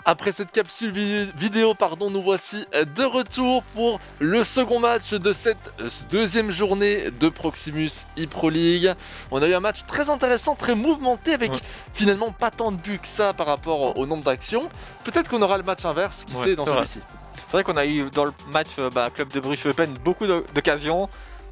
Après cette capsule vidéo, nous voici de retour pour le second match de cette deuxième journée de Proximus ePro League. On a eu un match très intéressant, très mouvementé, avec finalement pas tant de buts que ça par rapport au nombre d'actions. Peut-être qu'on aura le match inverse, qui sait, dans celui-ci. C'est vrai qu'on a eu dans le match Club de Bruges-Eupen beaucoup d'occasions,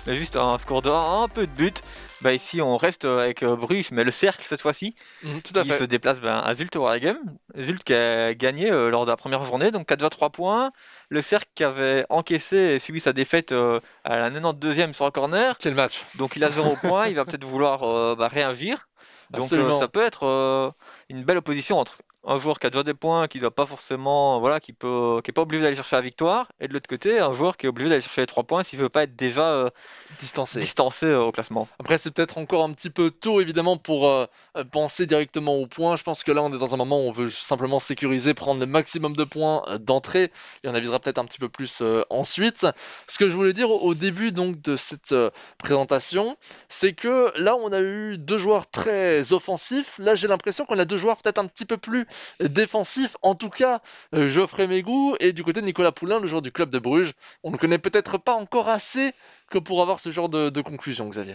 mais juste un score de 1, un peu de but. Ici on reste avec Bruges, mais le cercle cette fois-ci, Tout à qui fait. se déplace à Zulte Waregem. Zulte qui a gagné lors de la première journée, donc 4-3 points. Le cercle qui avait encaissé et subi sa défaite à la 92e sur un corner. Quel match! Donc il a 0 points, il va peut-être vouloir réagir. Donc Absolument. ça peut être une belle opposition entre un joueur qui a déjà des points, qui doit pas forcément, qui est pas obligé d'aller chercher la victoire, et de l'autre côté, un joueur qui est obligé d'aller chercher les 3 points s'il veut pas être déjà distancé au classement. Après, c'est peut-être encore un petit peu tôt, évidemment, pour penser directement aux points. Je pense que là, on est dans un moment où on veut simplement sécuriser, prendre le maximum de points d'entrée, et on avisera peut-être un petit peu plus ensuite. Ce que je voulais dire au début donc de cette présentation, c'est que là, on a eu deux joueurs très offensifs. Là, j'ai l'impression qu'on a deux joueurs peut-être un petit peu plus défensifs. En tout cas, Geoffrey Mégou et du côté de Nicolas Poulain, le joueur du club de Bruges. On ne connaît peut-être pas encore assez que pour avoir ce genre de conclusion, Xavier.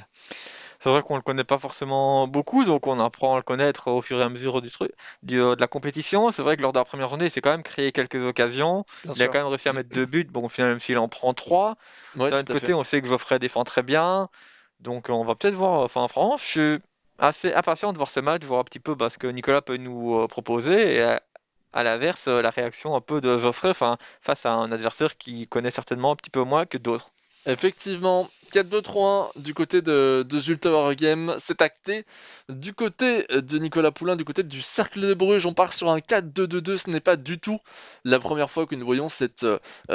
C'est vrai qu'on le connaît pas forcément beaucoup, donc on apprend à le connaître au fur et à mesure de la compétition. C'est vrai que lors de la première journée, il s'est quand même créé quelques occasions. Bien Il a sûr. quand même réussi à mettre 2 buts, bon au final même s'il en prend 3. Ouais, D'un tout autre à côté, fait. on sait que Geoffrey défend très bien. Donc on va peut-être voir, enfin franchement, je suis assez impatient de voir ce match, voir un petit peu ce que Nicolas peut nous proposer et à l'inverse, la réaction un peu de Geoffrey face à un adversaire qui connaît certainement un petit peu moins que d'autres. Effectivement, 4-2-3-1 du côté de Zulte Waregem, c'est acté. Du côté de Nicolas Poulain, du côté du Cercle de Bruges, on part sur un 4-2-2-2. Ce n'est pas du tout la première fois que nous voyons cette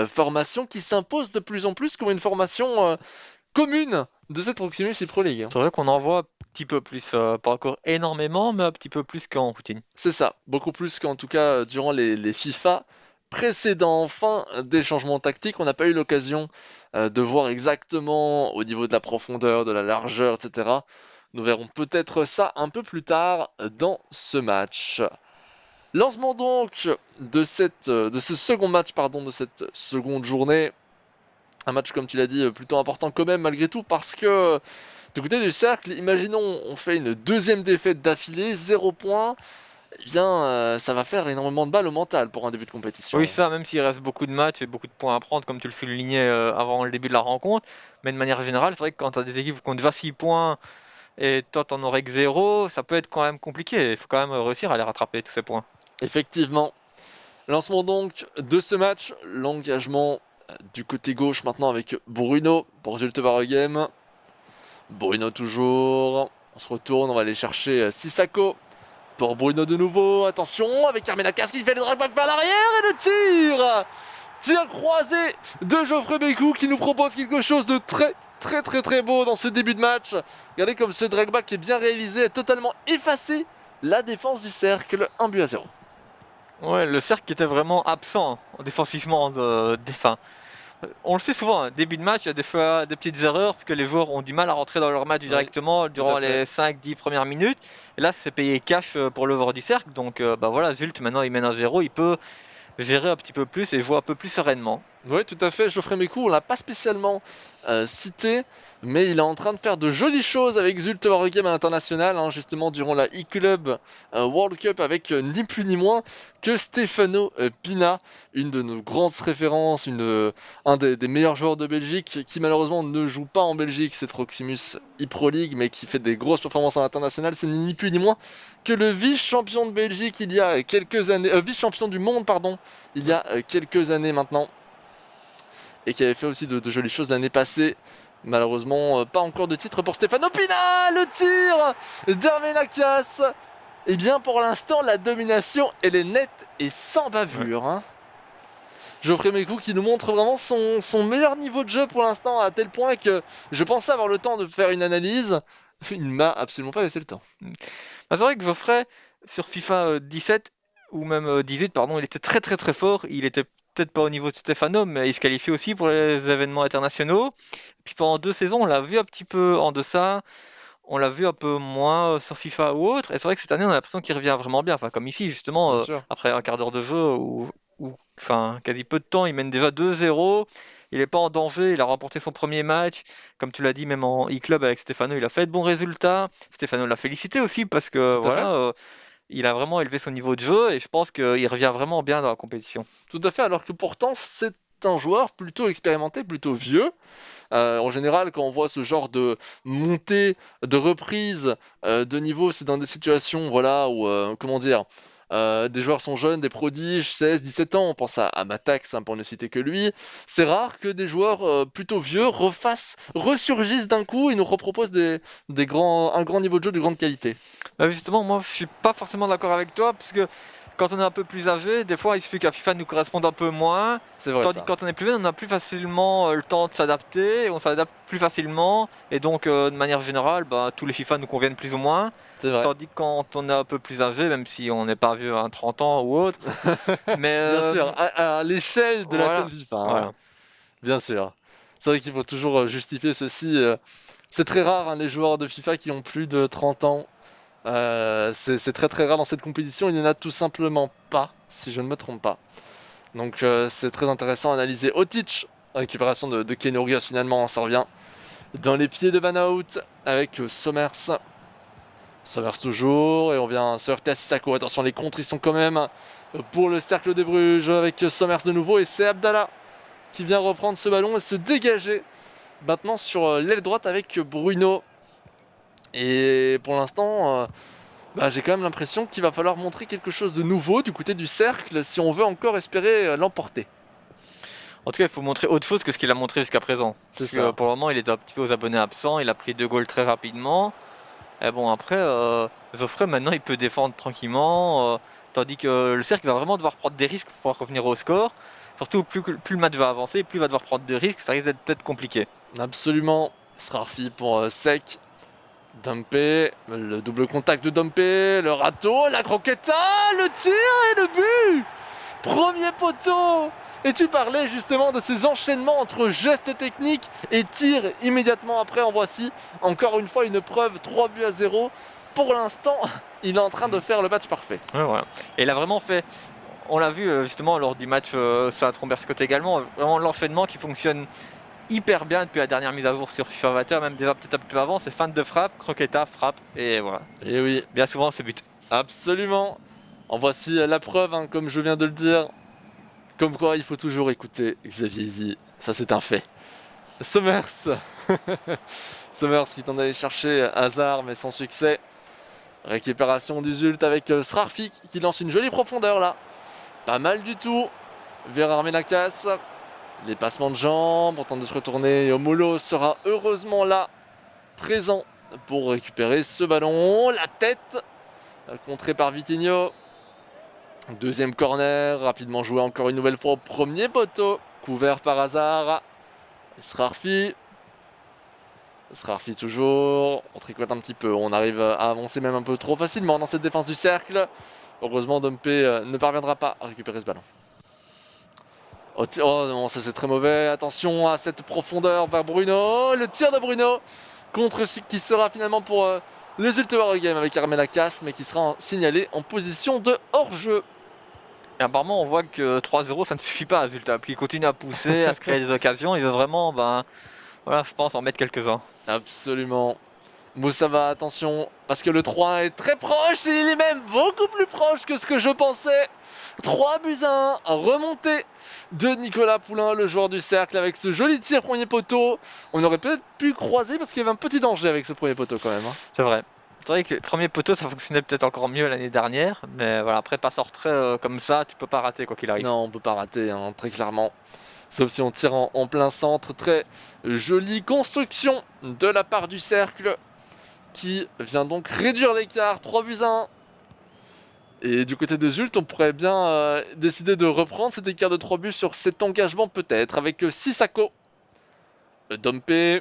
formation qui s'impose de plus en plus comme une formation commune de cette Proximus et Pro League. C'est vrai qu'on en voit un petit peu plus, pas encore énormément, mais un petit peu plus qu'en routine. C'est ça, beaucoup plus qu'en tout cas durant les FIFA précédents. Enfin, des changements tactiques, on n'a pas eu l'occasion de voir exactement au niveau de la profondeur, de la largeur, etc. Nous verrons peut-être ça un peu plus tard dans ce match. Lancement donc de ce second match, de cette seconde journée. Un match, comme tu l'as dit, plutôt important quand même malgré tout, parce que du côté du cercle, imaginons on fait une deuxième défaite d'affilée, 0 points. Eh bien, ça va faire énormément de mal au mental pour un début de Oui, compétition. ça, même s'il reste beaucoup de matchs et beaucoup de points à prendre, comme tu le soulignais avant le début de la rencontre, mais de manière générale, c'est vrai que quand tu as des équipes qui ont déjà 6 points et toi t'en aurais que 0, ça peut être quand même compliqué. Il faut quand même réussir à les rattraper tous ces points. Effectivement. Lancement donc de ce match. L'engagement du côté gauche maintenant avec Bruno pour Zulte Waregem. Bruno toujours. On se retourne, on va aller chercher Sissako pour Bruno de nouveau. Attention avec Armenakas qui fait le drag back vers l'arrière et le tir. Tir croisé de Geoffrey Bécou qui nous propose quelque chose de très beau dans ce début de match. Regardez comme ce drag back est bien réalisé, a totalement effacé la défense du cercle. 1-0. Ouais, le cercle qui était vraiment absent défensivement. On le sait souvent, hein, début de match, il y a des fois des petites erreurs, parce que les joueurs ont du mal à rentrer dans leur match Oui, directement tout à durant fait. les 5-10 premières minutes. Et là, c'est payé cash pour l'œuvre du cercle. Donc voilà, Zult, maintenant, il mène à 0, il peut gérer un petit peu plus et jouer un peu plus sereinement. Oui, tout à fait. Geoffrey Mécou, on l'a pas spécialement cité, mais il est en train de faire de jolies choses avec Zulte Waregem à l'international, hein, justement durant la e-Club World Cup avec ni plus ni moins que Stefano Pina, une de nos grandes références, un des meilleurs joueurs de Belgique, qui malheureusement ne joue pas en Belgique, cette Proximus e-Pro League, mais qui fait des grosses performances à l'international. C'est ni plus ni moins que le vice-champion de Belgique il y a quelques années, vice-champion du monde, pardon, il y a quelques années maintenant et qui avait fait aussi de jolies choses l'année passée. Malheureusement, pas encore de titre pour Stefano Pina. Le tir d'Armenakas. Et bien pour l'instant, la domination, elle est nette et sans Ouais. bavure. Hein. Geoffrey Mécou qui nous montre vraiment son meilleur niveau de jeu pour l'instant, à tel point que je pensais avoir le temps de faire une analyse. Il ne m'a absolument pas laissé le temps. C'est vrai que Geoffrey, sur FIFA 17, ou même 18, pardon, il était très fort. Il était peut-être pas au niveau de Stefano, mais il se qualifiait aussi pour les événements internationaux. Puis pendant 2 saisons, on l'a vu un petit peu en deçà. on l'a vu un peu moins sur FIFA ou autre, et c'est vrai que cette année on a l'impression qu'il revient vraiment bien, enfin comme ici justement, Bien sûr. après un quart d'heure de jeu enfin quasi peu de temps, il mène déjà 2-0, il n'est pas en danger, il a remporté son premier match, comme tu l'as dit même en e-club avec Stefano, il a fait de bons résultats, Stefano l'a félicité aussi parce que Tout à fait. voilà, il a vraiment élevé son niveau de jeu et je pense qu'il revient vraiment bien dans la compétition. Tout à fait, alors que pourtant c'est un joueur plutôt expérimenté, plutôt vieux. En général, quand on voit ce genre de montée, de reprise de niveau, c'est dans des situations, voilà, où, comment dire, des joueurs sont jeunes, des prodiges, 16, 17 ans, on pense à Matax, hein, pour ne citer que lui. C'est rare que des joueurs plutôt vieux ressurgissent d'un coup et nous reproposent un grand niveau de jeu de grande qualité. Bah justement, moi je suis pas forcément d'accord avec toi, puisque quand on est un peu plus âgé, des fois il suffit qu'un FIFA nous corresponde un peu moins, C'est vrai tandis que ça, quand on est plus jeune, on a plus facilement le temps de s'adapter, on s'adapte plus facilement, et donc de manière générale, bah, tous les FIFA nous conviennent plus ou moins, c'est vrai. tandis que quand on est un peu plus âgé, même si on n'est pas vieux à 30 ans ou autre, mais Bien sûr, à l'échelle de la scène voilà, FIFA, hein, voilà. bien sûr. C'est vrai qu'il faut toujours justifier ceci. C'est très rare, hein, les joueurs de FIFA qui ont plus de 30 ans. C'est très très rare dans cette compétition. Il n'y en a tout simplement pas, si je ne me trompe pas. Donc c'est très intéressant à analyser. Otic, récupération de Kenny Orgas finalement, on s'en revient. Dans les pieds de Van Hout avec Sommers. Sommers toujours, et on vient se heurter à Sissako. Attention, les contres ils sont quand même pour le cercle des Bruges avec Sommers de nouveau. Et c'est Abdallah qui vient reprendre ce ballon et se dégager maintenant sur l'aile droite avec Bruno. Et pour l'instant, bah, j'ai quand même l'impression qu'il va falloir montrer quelque chose de nouveau du côté du cercle si on veut encore espérer l'emporter. En tout cas, il faut montrer autre chose que ce qu'il a montré jusqu'à présent. C'est Parce que ça. pour le moment, il est un petit peu aux abonnés absents, il a pris 2 goals très rapidement. Et bon, après, Zoffrey, maintenant, il peut défendre tranquillement, tandis que le cercle va vraiment devoir prendre des risques pour pouvoir revenir au score. Surtout, plus le match va avancer, plus il va devoir prendre de risques, ça risque d'être peut-être compliqué. Absolument. Srarfi pour Sec. Dumpé. Le double contact de Dumpé. Le râteau. La croqueta. Le tir et le but. Premier poteau. Et tu parlais justement de ces enchaînements entre gestes techniques et tirs immédiatement après. En voici encore une fois une preuve 3 buts à 0. Pour l'instant, il est en train de Mhm. faire le match parfait. Ouais, voilà. Et il a vraiment fait, on l'a vu justement lors du match sur la Tromberse-Côte également, vraiment l'enchaînement qui fonctionne hyper bien depuis la dernière mise à jour sur FIFA 21, même déjà peut-être un peu avant, c'est fin de frappe, croqueta, frappe, et voilà. Et oui, Bien souvent, c'est but. absolument. En voici la preuve, hein, comme je viens de le dire. Comme quoi, il faut toujours écouter Xavier Easy. Ça, c'est un fait. Summers. Summers qui tente d'aller chercher Hazard, mais sans succès. Récupération du Zult avec Srarfik qui lance une jolie profondeur là. Pas mal du tout. Vers Armenakas. Les passements de jambes, on tente de se retourner. Et Omolo sera heureusement là, présent pour récupérer ce ballon. La tête, contrée par Vitinho. Deuxième corner, rapidement joué encore une nouvelle fois au premier poteau. Couvert par hasard. Srarfi. Srarfi toujours. On tricote un petit peu. On arrive à avancer même un peu trop facilement dans cette défense du cercle. Heureusement, Dumpé ne parviendra pas à récupérer ce ballon. Oh non, ça c'est très mauvais. Attention à cette profondeur vers Bruno. Le tir de Bruno contre qui sera finalement pour les Ultimate Game avec Armelakas, mais qui sera signalé en position de hors-jeu. Et apparemment, on voit que 3-0, ça ne suffit pas à résultat. Puis il continue à pousser, à se créer des occasions. Il veut vraiment, ben, voilà, je pense en mettre quelques-uns. Absolument. Moussava, attention, parce que le 3 est très proche, et il est même beaucoup plus proche que ce que je pensais. 3 buts à 1, remontée de Nicolas Poulain, le joueur du cercle, avec ce joli tir premier poteau. On aurait peut-être pu croiser parce qu'il y avait un petit danger avec ce premier poteau quand même, hein. C'est vrai. C'est vrai que le premier poteau, ça fonctionnait peut-être encore mieux l'année dernière. Mais voilà, après, pas sortir comme ça, tu peux pas rater quoi qu'il arrive. Non, on peut pas rater, hein, très clairement. Sauf si on tire en plein centre. Très jolie construction de la part du cercle qui vient donc réduire l'écart. 3 buts à 1. Et du côté de Zult, on pourrait bien décider de reprendre cet écart de 3 buts sur cet engagement peut-être avec Sissako. Dompe.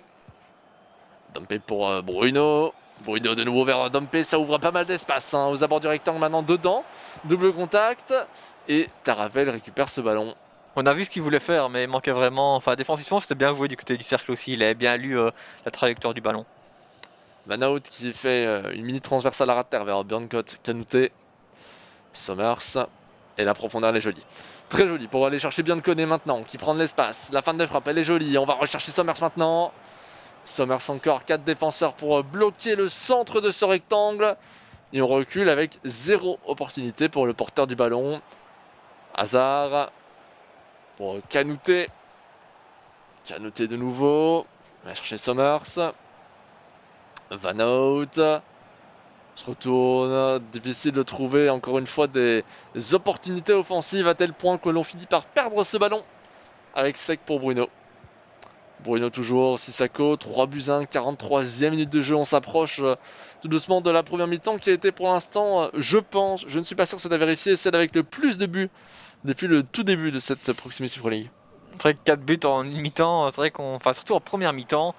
Dompe pour Bruno. Bruno de nouveau vers Dompe, ça ouvre pas mal d'espace, hein, aux abords du rectangle maintenant dedans. Double contact. Et Taravel récupère ce ballon. On a vu ce qu'il voulait faire, mais il manquait vraiment. Enfin, défensivement, c'était bien joué du côté du cercle aussi. Il avait bien lu la trajectoire du ballon. Van Hout qui fait une mini transversale à ras de terre vers Björnkot, Kanouté, Sommers. Et la profondeur elle est jolie. Très jolie pour aller chercher Björnkone maintenant, qui prend de l'espace. La fin de frappe elle est jolie. On va rechercher Sommers maintenant. Sommers encore, 4 défenseurs pour bloquer le centre de ce rectangle. Et on recule avec 0 opportunité pour le porteur du ballon. Hazard pour Kanouté. Kanouté de nouveau. On va chercher Sommers. Van Hout. Se retourne. Difficile de trouver encore une fois des opportunités offensives à tel point que l'on finit par perdre ce ballon. Avec sec pour Bruno. Bruno toujours, Sissako, 3 buts 1, 43e minute de jeu, on s'approche tout doucement de la première mi-temps qui a été pour l'instant, je pense, je ne suis pas sûr que c'est à vérifier, celle avec le plus de buts depuis le tout début de cette Proximus Super League. C'est vrai que 4 buts en une mi-temps, c'est vrai enfin surtout en première mi-temps,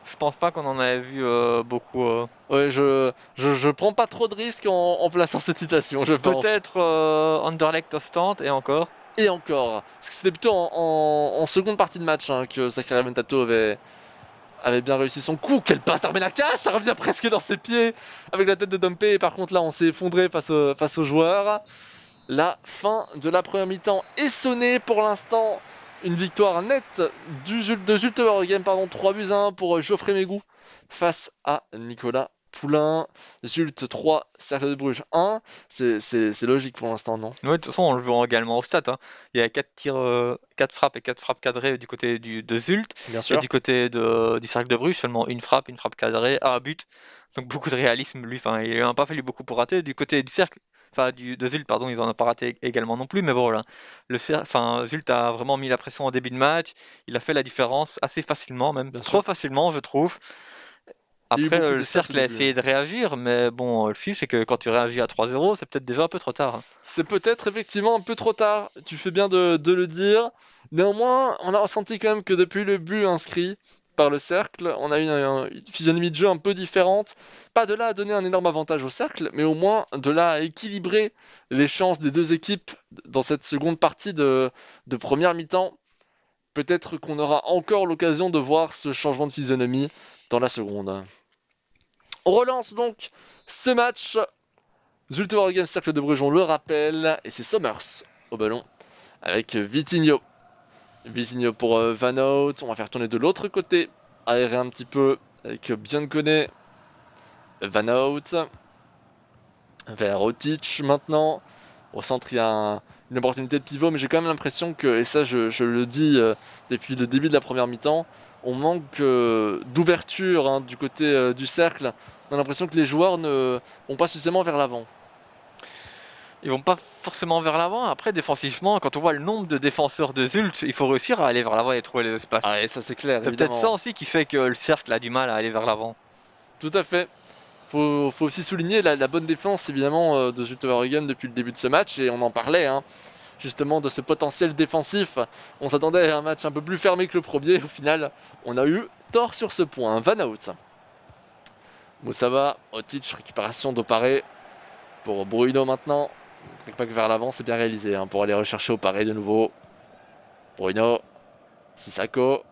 je pense pas qu'on en avait vu beaucoup. Ouais, je prends pas trop de risques en plaçant cette citation, je pense. Peut-être Anderlecht Ostend et encore. Et encore, parce que c'était plutôt en seconde partie de match que Zakaria Mentato avait bien réussi son coup. Quelle passe d'Armenaka, ça revient presque dans ses pieds avec la tête de Dumpé. Et par contre là, on s'est effondré face aux joueurs. La fin de la première mi-temps est sonnée pour l'instant. Une victoire nette de Jules Game, 3 buts à 1 pour Geoffrey Mégou face à Nicolas Poulain. Zult 3, Cercle de Bruges 1. C'est logique pour l'instant, non? Ouais, de toute façon, on le voit également au stats, hein. Il y a 4 tirs, 4 frappes et 4 frappes cadrées du côté de Zult. Bien Et sûr. du côté du Cercle de Bruges, seulement une frappe cadrée, un but. Donc beaucoup de réalisme, lui. Enfin, il n'a pas fallu beaucoup pour rater. Du côté du Cercle, enfin de Zult, pardon, ils en ont pas raté également non plus. Mais bon, voilà. Enfin, Zult a vraiment mis la pression en début de match. Il a fait la différence assez facilement, même Bien trop sûr. facilement, je trouve. Il y a eu Après, beaucoup le d'espace au Cercle a début. essayé de réagir, mais bon, le fait, c'est que quand tu réagis à 3-0, c'est peut-être déjà un peu trop tard, hein. C'est peut-être effectivement un peu trop tard, tu fais bien de le dire. Néanmoins, on a ressenti quand même que depuis le but inscrit par le cercle, on a eu une physionomie de jeu un peu différente. Pas de là à donner un énorme avantage au cercle, mais au moins de là à équilibrer les chances des deux équipes dans cette seconde partie de première mi-temps. Peut-être qu'on aura encore l'occasion de voir ce changement de physionomie dans la seconde. On relance donc ce match. Zulte Waregem, Cercle de Bruges, on le rappelle, et c'est Sommers au ballon avec Vitinho. Vitinho pour Van Hout, on va faire tourner de l'autre côté, aérer un petit peu avec Biancone, Van Hout, vers Otic maintenant. Au centre, il y a une opportunité de pivot, mais j'ai quand même l'impression que, et ça je le dis depuis le début de la première mi-temps, on manque d'ouverture du côté du cercle. On a l'impression que les joueurs ne vont pas suffisamment vers l'avant. Ils vont pas forcément vers l'avant. Après, défensivement, quand on voit le nombre de défenseurs de Zult, il faut réussir à aller vers l'avant et trouver les Ah, espaces. et ça c'est clair, C'est peut-être ça évidemment. aussi qui fait que le cercle a du mal à aller vers l'avant. Tout à fait. Faut aussi souligner la bonne défense évidemment de Zulte Waregem depuis le début de ce match et on en parlait justement de ce potentiel défensif. On s'attendait à un match un peu plus fermé que le premier. Au final, on a eu tort sur ce point. Van Hout. Moussaba, Otic, récupération d'Oparé pour Bruno maintenant. Pas que vers l'avant, c'est bien réalisé pour aller rechercher Oparé de nouveau. Bruno, Sissako.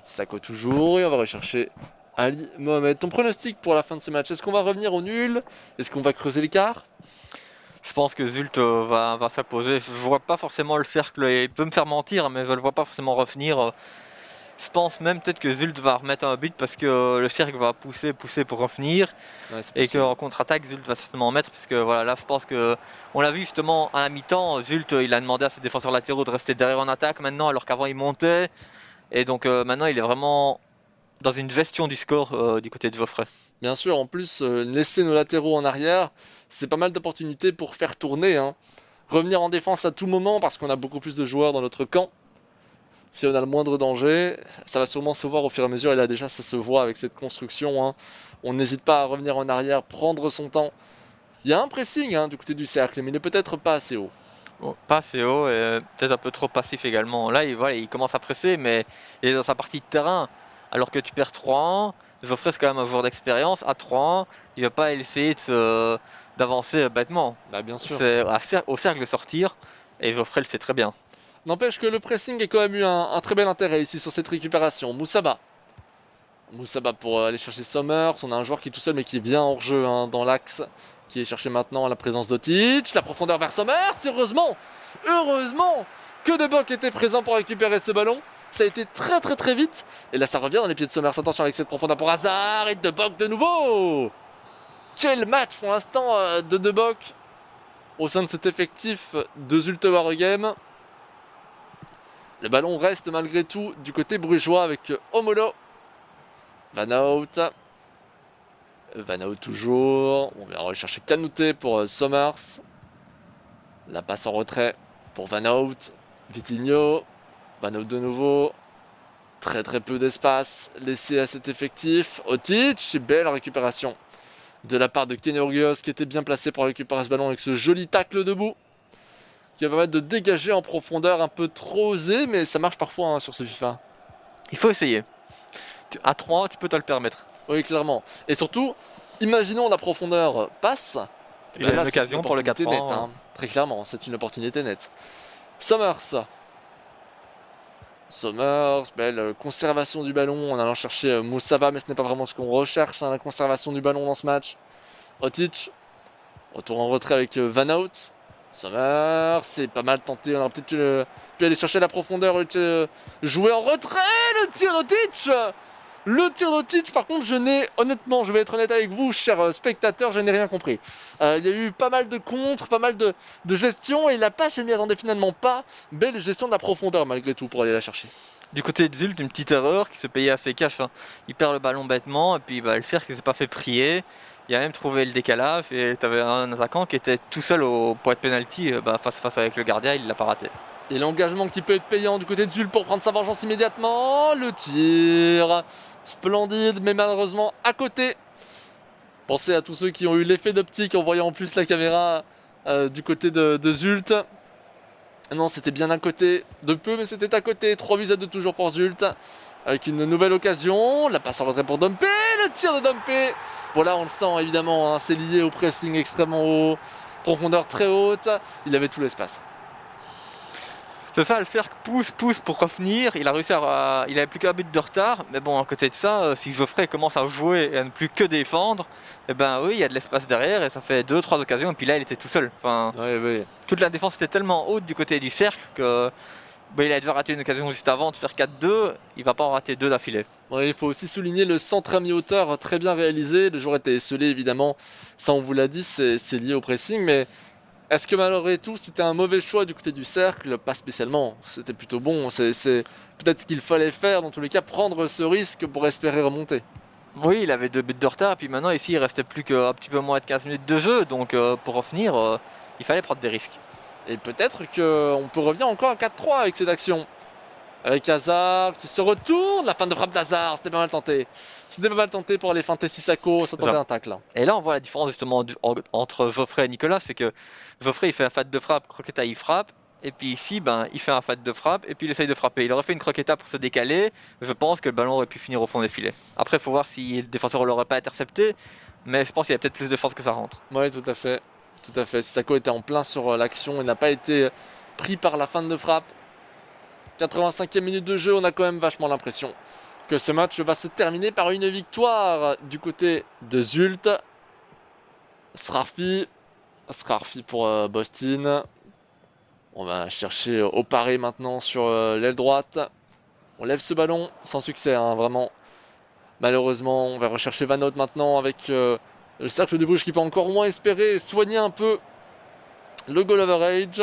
Sissako toujours et on va rechercher Ali Mohamed. Ton pronostic pour la fin de ce match, est-ce qu'on va revenir au nul? Est-ce qu'on va creuser l'écart? Je pense que Zult va s'imposer. Je vois pas forcément le cercle, et il peut me faire mentir, mais je le vois pas forcément revenir. Je pense même peut-être que Zult va remettre un but parce que le cercle va pousser pour revenir. Ouais, c'est Et possible. qu'en contre-attaque, Zult va certainement en mettre, parce que voilà, là, je pense que on l'a vu justement à la mi-temps, Zult, il a demandé à ses défenseurs latéraux de rester derrière en attaque maintenant, alors qu'avant il montait, et donc maintenant il est vraiment dans une gestion du score du côté de Geoffrey. Bien sûr, en plus, laisser nos latéraux en arrière, c'est pas mal d'opportunités pour faire tourner. Revenir en défense à tout moment parce qu'on a beaucoup plus de joueurs dans notre camp. Si on a le moindre danger, ça va sûrement se voir au fur et à mesure. Et là déjà, ça se voit avec cette construction. On n'hésite pas à revenir en arrière, prendre son temps. Il y a un pressing du côté du cercle, mais il n'est peut-être pas assez haut. Bon, pas assez haut et peut-être un peu trop passif également. Là, voilà, il commence à presser, mais il est dans sa partie de terrain. Alors que tu perds 3-1, Geoffrey c'est quand même un joueur d'expérience. À 3-1, il va pas essayer d'avancer bêtement. Bah bien sûr. C'est au cercle de sortir, et Geoffrey le sait très bien. N'empêche que le pressing a quand même eu un très bel intérêt ici sur cette récupération. Moussaba. Moussaba pour aller chercher Sommers. On a un joueur qui est tout seul mais qui est bien hors jeu hein, dans l'axe. Qui est cherché maintenant à la présence d'Otic. La profondeur vers Sommers. Heureusement que De Bock était présent pour récupérer ce ballon. Ça a été très vite. Et là ça revient dans les pieds de Sommers. Attention avec cette profondeur pour Hazard. Et De Bock de nouveau. Quel match pour l'instant de De Bock au sein de cet effectif de Zulte Waregem. Le ballon reste malgré tout du côté brugeois avec Omolo. Van Out. Van Out toujours. On va rechercher Kanouté pour Sommers. La passe en retrait pour Van Out. Vitinho. Van Out de nouveau. Très peu d'espace laissé à cet effectif. Otic. Belle récupération de la part de Kenny Orgios qui était bien placé pour récupérer ce ballon avec ce joli tacle debout. Qui va permettre de dégager en profondeur un peu trop osé, mais ça marche parfois hein, sur ce FIFA. Il faut essayer. À 3, tu peux te le permettre. Oui, clairement. Et surtout, imaginons la profondeur passe. Il a une occasion pour le 4 nette, hein. Très clairement, c'est une opportunité nette. Sommers, belle conservation du ballon en allant chercher Moussaba, mais ce n'est pas vraiment ce qu'on recherche, hein, la conservation du ballon dans ce match. Otic, retour en retrait avec Van Out. Sommers, c'est pas mal tenté, on aurait peut-être pu aller chercher la profondeur, jouer en retrait, le tir d'Otic. Le tir d'Otic, par contre, honnêtement, je vais être honnête avec vous, chers spectateurs, je n'ai rien compris. Il y a eu pas mal de contres, pas mal de gestion, et la passe, je ne m'y attendais finalement pas. Belle gestion de la profondeur, malgré tout, pour aller la chercher. Du côté de Zult, une petite erreur qui se payait assez cash. Hein. Il perd le ballon bêtement, et puis le cercle ne s'est pas fait prier. Il a même trouvé le décalage, et tu avais un attaquant qui était tout seul au point de penalty, face avec le gardien, il l'a pas raté. Et l'engagement qui peut être payant du côté de Zult pour prendre sa vengeance immédiatement. Le tir splendide, mais malheureusement à côté. Pensez à tous ceux qui ont eu l'effet d'optique en voyant en plus la caméra du côté de Zult. Non, c'était bien à côté de peu, mais c'était à côté. 3-2 toujours pour Zult. Avec une nouvelle occasion. La passe en retrait pour Dompe. Le tir de Dompe. Voilà, on le sent évidemment. Hein, c'est lié au pressing extrêmement haut. Profondeur très haute. Il avait tout l'espace. C'est ça, le cercle pousse pour revenir. Il a réussi il avait plus qu'un but de retard. Mais bon, à côté de ça, si Geoffrey commence à jouer et à ne plus que défendre, eh ben oui, il y a de l'espace derrière et ça fait 2-3 occasions. Et puis là, il était tout seul. Enfin, oui. Toute la défense était tellement haute du côté du cercle que il a déjà raté une occasion juste avant de faire 4-2. Il va pas en rater 2 d'affilée. Ouais, il faut aussi souligner le centre à mi-hauteur très bien réalisé. Le joueur était esselé évidemment. Ça, on vous l'a dit, c'est lié au pressing. Mais est-ce que malgré tout, c'était un mauvais choix du côté du cercle? Pas spécialement. C'était plutôt bon. C'est peut-être ce qu'il fallait faire, dans tous les cas, prendre ce risque pour espérer remonter. Oui, il avait 2 buts de retard. Et puis maintenant, ici, il restait plus qu'un petit peu moins de 15 minutes de jeu. Donc pour revenir, il fallait prendre des risques. Et peut-être qu'on peut revenir encore à 4-3 avec cette action. Avec Hazard qui se retourne. La fin de frappe d'Hazard, c'était pas mal tenté. C'était pas mal tenté pour aller feinter Sissako. Ça tentait un tacle. Et là, on voit la différence justement entre Geoffrey et Nicolas. C'est que Geoffrey, il fait un fat de frappe, Croqueta, il frappe. Et puis ici, il fait un fat de frappe et puis il essaye de frapper. Il aurait fait une croqueta pour se décaler. Je pense que le ballon aurait pu finir au fond des filets. Après, il faut voir si le défenseur ne l'aurait pas intercepté. Mais je pense qu'il y a peut-être plus de force que ça rentre. Oui, tout à fait. Tout à fait. Sissako était en plein sur l'action. Il n'a pas été pris par la fin de frappe. 85e minute de jeu, on a quand même vachement l'impression que ce match va se terminer par une victoire du côté de Zult. Srarfi pour Boston. On va chercher au paré maintenant sur l'aile droite. On lève ce ballon sans succès, hein, vraiment. Malheureusement, on va rechercher Van Out maintenant avec le cercle de Bruges qui peut encore moins espérer soigner un peu le goal average.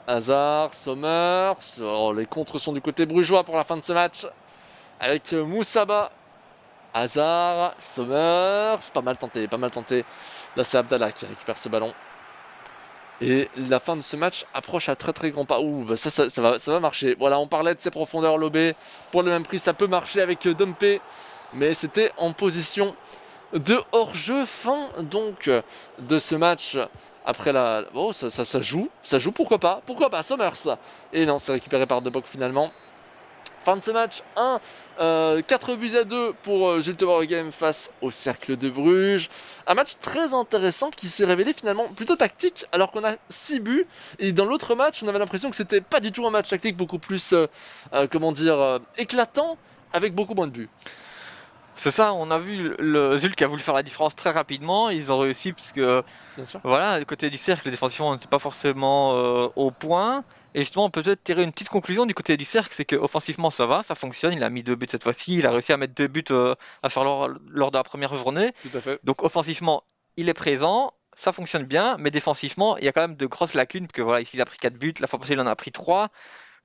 Hazard, Sommers. Oh, les contres sont du côté brugeois pour la fin de ce match. Avec Moussaba, Hazard, Sommers. Pas mal tenté. Là, c'est Abdallah qui récupère ce ballon. Et la fin de ce match approche à très grand pas. Ouh, bah ça va marcher. Voilà, on parlait de ces profondeurs lobées. Pour le même prix, ça peut marcher avec Dompe. Mais c'était en position de hors-jeu. Fin donc de ce match. Après oh, ça joue, pourquoi pas, Sommers. Et non, c'est récupéré par De Bock finalement. Fin de ce match, 4-2 pour Zulte Waregem face au Cercle de Bruges. Un match très intéressant qui s'est révélé finalement plutôt tactique alors qu'on a 6 buts. Et dans l'autre match, on avait l'impression que c'était pas du tout un match tactique, beaucoup plus, éclatant, avec beaucoup moins de buts. C'est ça, on a vu le Zul qui a voulu faire la différence très rapidement, ils ont réussi parce que Bien sûr. voilà, du côté du cercle, défensivement, on n'était pas forcément au point. Et justement, on peut peut-être tirer une petite conclusion du côté du cercle, c'est qu'offensivement, ça va, ça fonctionne. Il a mis 2 buts cette fois-ci, il a réussi à mettre 2 buts à faire lors de la première journée. Tout à fait. Donc offensivement, il est présent, ça fonctionne bien, mais défensivement, il y a quand même de grosses lacunes, parce que voilà, ici il a pris 4 buts, la fois passée il en a pris 3,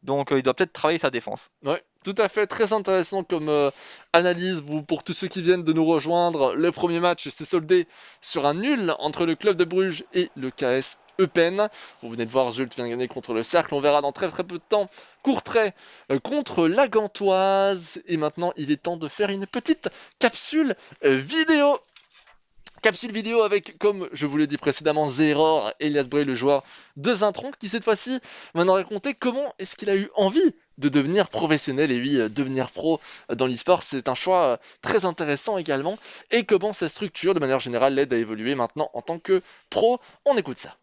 donc il doit peut-être travailler sa défense. Ouais, tout à fait, très intéressant comme analyse. Pour tous ceux qui viennent de nous rejoindre, le premier match s'est soldé sur un nul entre le club de Bruges et le KS Eupen. Vous venez de voir, Jules vient de gagner contre le Cercle. On verra dans très très peu de temps Courtrai contre la Gantoise. Et maintenant, il est temps de faire une petite capsule vidéo. Capsule vidéo avec, comme je vous l'ai dit précédemment, Zeror, Elias Bray, le joueur de Zintron, qui cette fois-ci m'en a raconté comment est-ce qu'il a eu envie de devenir professionnel et oui, devenir pro dans l'e-sport. C'est un choix très intéressant également. Et comment sa structure, de manière générale, l'aide à évoluer maintenant en tant que pro. On écoute ça.